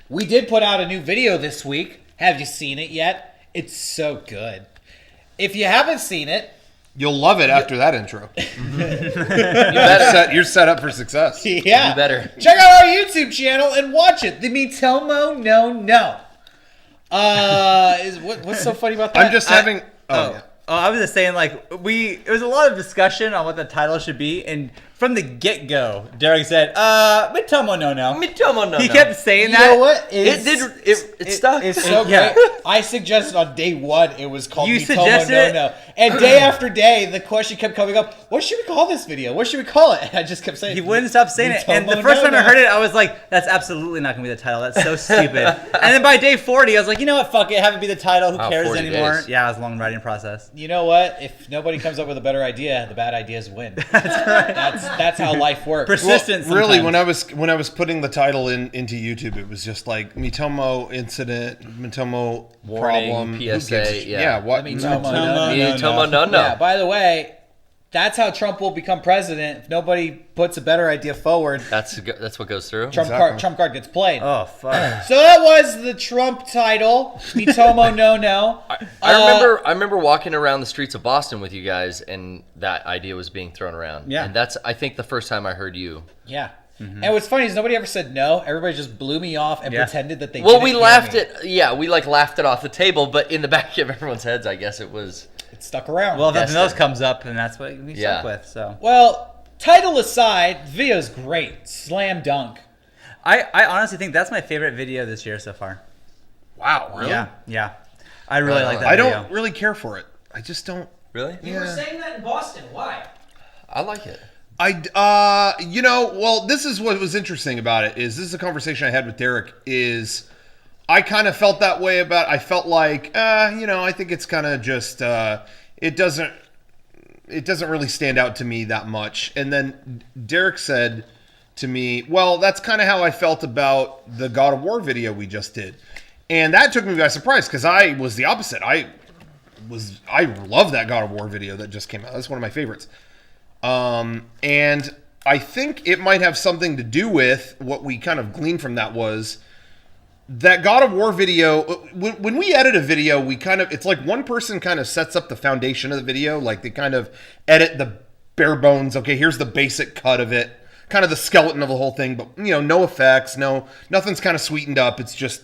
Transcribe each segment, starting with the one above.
We did put out a new video this week. Have you seen it yet? It's so good. If you haven't seen it, you'll love it after that intro. You're set up for success. Yeah. You better. Check out our YouTube channel and watch it. The Miitomo No. What's so funny about that? I'm just having... I was just saying, like, it was a lot of discussion on what the title should be, and from the get-go, Derek said, Miitomo no. Miitomo no. He kept saying that. You know what? It stuck. It's so Yeah. great. I suggested on day one it was called You Miitomo suggested it? No. And day after day, the question kept coming up, what should we call this video? What should we call it? And I just kept saying He wouldn't stop saying it. And the first time I heard it, I was like, that's absolutely not going to be the title. That's so stupid. And then by day 40, I was like, you know what? Fuck it. Have it be the title. Who cares 40 anymore? days. Yeah, it was a long writing process. You know what? If nobody comes up with a better idea, the bad ideas win. That's how life works. Persistence. Really, sometimes. when I was putting the title into YouTube, it was just like Miitomo incident, Miitomo Warning, problem, PSA, who gives a- yeah. what? Miitomo no. Yeah, by the way, that's how Trump will become president. If nobody puts a better idea forward, That's what goes through. Trump card gets played. Oh, fuck. So that was the Trump title, Miitomo No. I remember walking around the streets of Boston with you guys, and that idea was being thrown around. Yeah. And that's, I think, the first time I heard you. Yeah. And what's funny is nobody ever said no. Everybody just blew me off and pretended that they Well, didn't we hear laughed me. we laughed it off the table, but in the back of everyone's heads, I guess it was. It stuck around. Well, if nothing Destined. else comes up, then that's what we stuck with. So Well, title aside, the video's great. Slam dunk. I honestly think that's my favorite video this year so far. Wow, really? Yeah. I really like that I video. don't really care for it. I just don't. Really? You were saying that in Boston. Why? I like it. This is what was interesting about it is this is a conversation I had with Derek is I kind of felt that way about, I felt like, I think it's kind of just, it doesn't really stand out to me that much. And then Derek said to me, well, that's kind of how I felt about the God of War video we just did. And that took me by surprise because I was the opposite. I love that God of War video that just came out. That's one of my favorites. And I think it might have something to do with what we kind of gleaned from that was that God of War video. When we edit a video, it's like one person kind of sets up the foundation of the video. Like they kind of edit the bare bones. Okay, here's the basic cut of it, kind of the skeleton of the whole thing, but no effects, nothing's kind of sweetened up. It's just,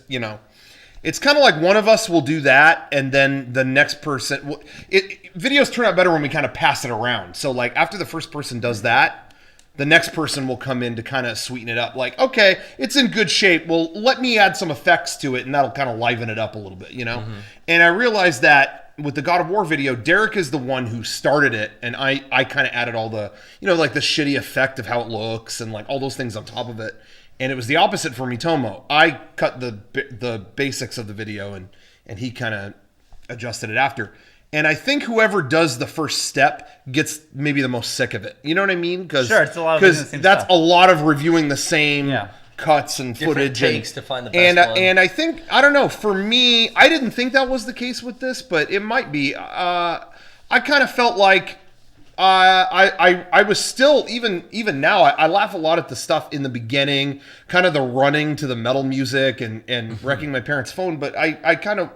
it's kind of like one of us will do that, and then the next person. Videos turn out better when we kind of pass it around. So, like, after the first person does that, the next person will come in to kind of sweeten it up. Like, okay, it's in good shape. Well, let me add some effects to it, and that'll kind of liven it up a little bit, Mm-hmm. And I realized that with the God of War video, Derek is the one who started it, and I kind of added all the, like the shitty effect of how it looks and like all those things on top of it. And it was the opposite for Miitomo. I cut the basics of the video, and he kind of adjusted it after. And I think whoever does the first step gets maybe the most sick of it. You know what I mean? Because it's a lot of the same that's stuff. a lot of reviewing the same cuts and Different footage. takes to find the best one. And I think, I don't know, for me, I didn't think that was the case with this, but it might be. I kind of felt like I was still, even now, I laugh a lot at the stuff in the beginning, kind of the running to the metal music and wrecking my parents' phone, but I kind of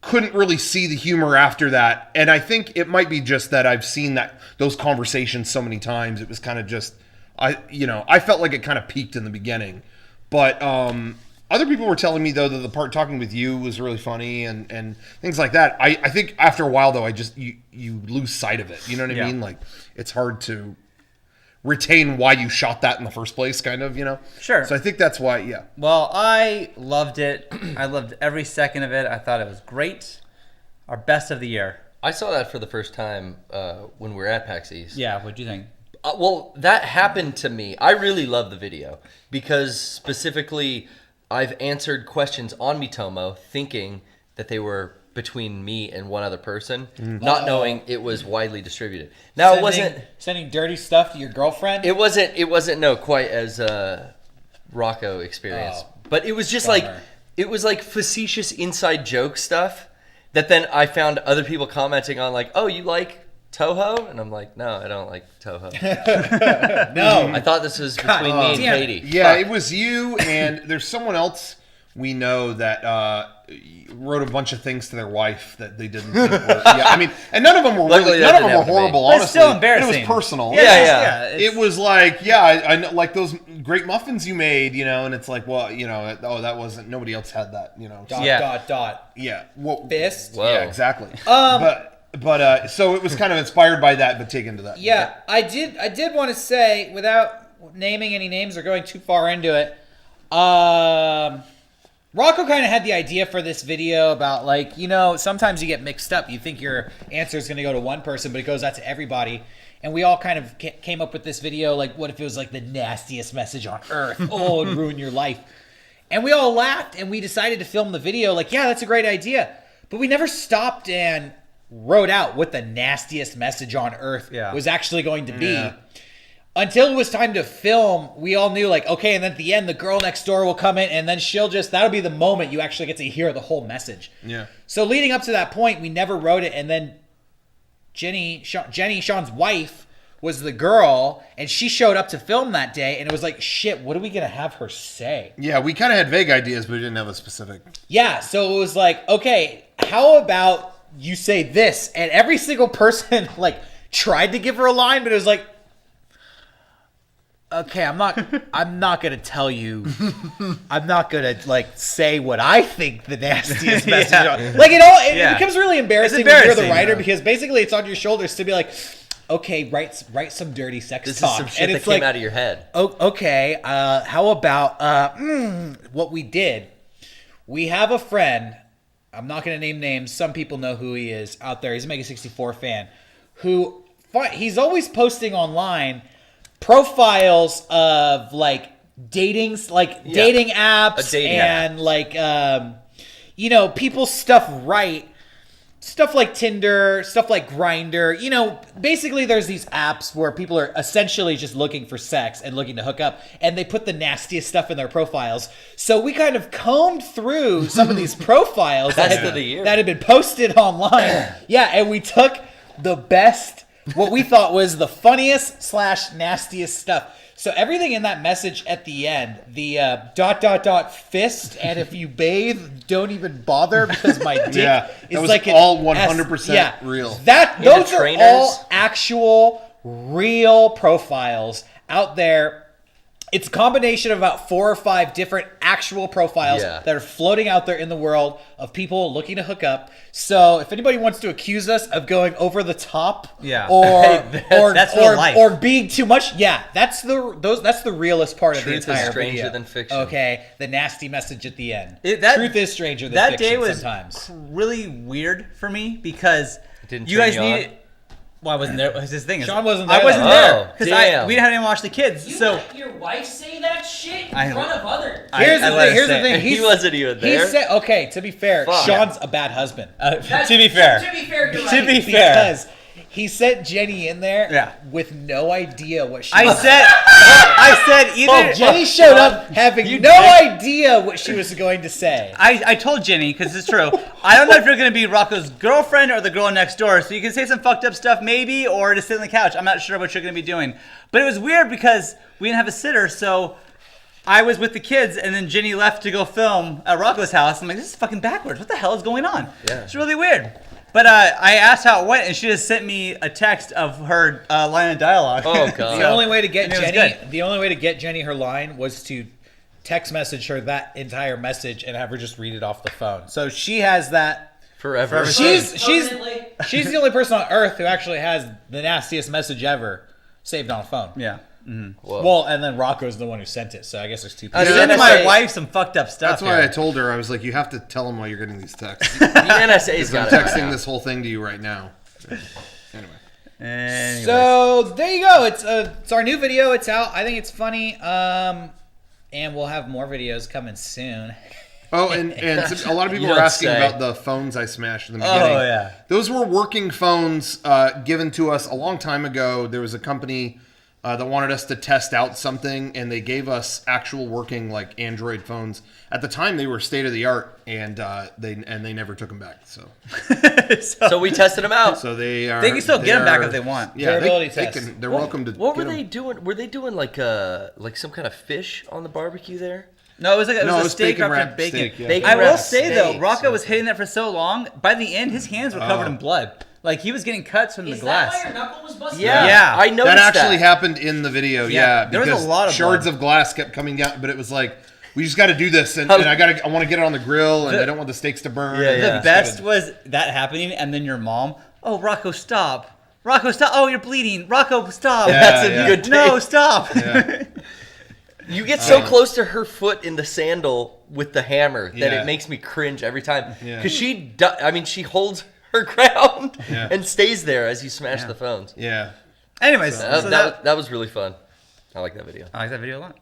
couldn't really see the humor after that. And I think it might be just that I've seen those conversations so many times. It was kind of just, I felt like it kind of peaked in the beginning. But other people were telling me, though, that the part talking with you was really funny and things like that. I think after a while, though, you lose sight of it. You know what I mean? Like, it's hard to retain why you shot that in the first place, kind of, Sure. So I think that's why, yeah. Well, I loved it. I loved every second of it. I thought it was great. Our best of the year. I saw that for the first time when we were at PAX East. Yeah, what'd you think? Well, that happened to me. I really love the video because specifically I've answered questions on Miitomo thinking that they were between me and one other person, not knowing it was widely distributed. Now, it wasn't sending dirty stuff to your girlfriend. It wasn't no quite as Rocco experience, but it was just bummer. it was like facetious inside joke stuff that then I found other people commenting on, like, oh, you like Toho? And I'm like, no, I don't like Toho. No, I thought this was between me and damn it. Katie. Yeah, Fuck. it was you and there's someone else we know that wrote a bunch of things to their wife that they didn't think were. Yeah, I mean, and none of them were Luckily, really, that none of them didn't were happen to me. horrible. But it's Honestly, still embarrassing. It was personal. Yeah. It was like, yeah, I know, like those great muffins you made, you know, and it's like, well, you know, oh, that wasn't, nobody else had that, you know. Dot. Yeah. Well, Fist. Whoa. yeah, exactly. But so it was kind of inspired by that, but taken to that. Yeah, I did want to say, without naming any names or going too far into it, Rocco kind of had the idea for this video about, like, you know, sometimes you get mixed up. You think your answer is going to go to one person, but it goes out to everybody. And we all kind of came up with this video, like, what if it was like the nastiest message on earth? Oh, it'd ruin your life. And we all laughed, and we decided to film the video. Like, yeah, that's a great idea. But we never stopped and wrote out what the nastiest message on earth was actually going to be. Yeah. Until it was time to film, we all knew, like, okay, and then at the end, the girl next door will come in, and then that'll be the moment you actually get to hear the whole message. Yeah. So leading up to that point, we never wrote it, and then Jenny, Sean's wife, was the girl, and she showed up to film that day, and it was like, shit, what are we going to have her say? Yeah, we kind of had vague ideas, but we didn't have a specific. Yeah, so it was like, okay, how about you say this? And every single person, like, tried to give her a line, but it was like, okay, I'm not gonna tell you. I'm not gonna, like, say what I think the nastiest message is. Like, it becomes really embarrassing when you're the writer, because basically it's on your shoulders to be like, okay, write some dirty sex This talk. is some shit and that it's came like, out of your head. Oh, okay, how about what we did? We have a friend. I'm not gonna name names. Some people know who he is out there. He's a Mega64 fan. He's always posting online profiles of, like, dating apps and like you know, people's stuff stuff like Tinder, stuff like Grindr. You know, basically there's these apps where people are essentially just looking for sex and looking to hook up, and they put the nastiest stuff in their profiles. So we kind of combed through some of these profiles that had been posted online. Yeah, and we took the best, what we thought was the funniest / nastiest stuff. So everything in that message at the end, the ... fist, and if you bathe, don't even bother because my dick is was like all 100% real. Those are all actual real profiles out there. It's a combination of about 4 or 5 different actual profiles that are floating out there in the world of people looking to hook up. So if anybody wants to accuse us of going over the top, or being too much, that's the realest part of the entire Truth is stranger video. than fiction. Okay, the nasty message at the end. Truth is stranger than fiction. That day was sometimes really weird for me because didn't you guys turn you needed. Well, I wasn't there. His thing is, Sean wasn't there. I wasn't though. there because Damn. we didn't even watch the kids. You So let your wife say that shit in I- front of others. here's the thing. He wasn't even there. He said, okay, to be fair, Fuck. Sean's a bad husband. to be fair, To be fair, you're to right. be fair, Because he sent Jenny in there with no idea what she was. I said either Jenny showed up having no idea what she was going to say. I told Jenny, because it's true, I don't know if you're going to be Rocco's girlfriend or the girl next door, so you can say some fucked up stuff maybe, or just sit on the couch. I'm not sure what you're going to be doing. But it was weird because we didn't have a sitter, so I was with the kids, and then Jenny left to go film at Rocco's house. I'm like, this is fucking backwards. What the hell is going on? Yeah. It's really weird. But I asked how it went, and she just sent me a text of her line of dialogue. Oh god. The only way to get And it was Jenny, good. the only way to get Jenny her line was to text message her that entire message and have her just read it off the phone. So she has that. Forever. She's Permanently. she's the only person on earth who actually has the nastiest message ever saved on a phone. Yeah. Whoa. Well, and then Rocco's the one who sent it, so I guess there's 2 people. I sent my wife some fucked up stuff. That's why I told her, I was like, you have to tell him while you're getting these texts. the NSA's I'm got it. texting this whole thing to you right now. Anyway. Anyways. So there you go. It's our new video. It's out. I think it's funny. And we'll have more videos coming soon. Oh, and a lot of people You were don't asking say. about the phones I smashed in the beginning. Oh, yeah. Those were working phones given to us a long time ago. There was a company that wanted us to test out something, and they gave us actual working, like, Android phones. At the time, they were state of the art, and they never took them back. So So we tested them out. so they are. They can still get them back if they want. Yeah, Durability they test. can. They're welcome to. What were get 'em. they doing? Were they doing like some kind of fish on the barbecue there? No, it was like it No, was it a was steak bacon wrapped in wrapped bacon. steak, yeah. Bacon I will wrapped say though, steak. Rocco was hitting that for so long. By the end, his hands were covered in blood. Like he was getting cuts from the Is glass. that why your knuckle was busted? Yeah, Yeah. I noticed That actually happened in the video. Yeah, Yeah, there was a because lot of shards blood. of glass kept coming down, but it was like we just got to do this, and I want to get it on the grill, and I don't want the steaks to burn. Yeah, and yeah. The just best gotta- was that happening, and then your mom, oh, Rocco, stop. Rocco, stop. Oh, you're bleeding. Rocco, stop. Yeah, That's a yeah. good take. No, stop. Yeah. You get so close to her foot in the sandal with the hammer that Yeah. it makes me cringe every time. Yeah. Because she holds her ground Yeah. and stays there as you smash the phones. Yeah. Anyways, so That was really fun. I like that video. I like that video a lot.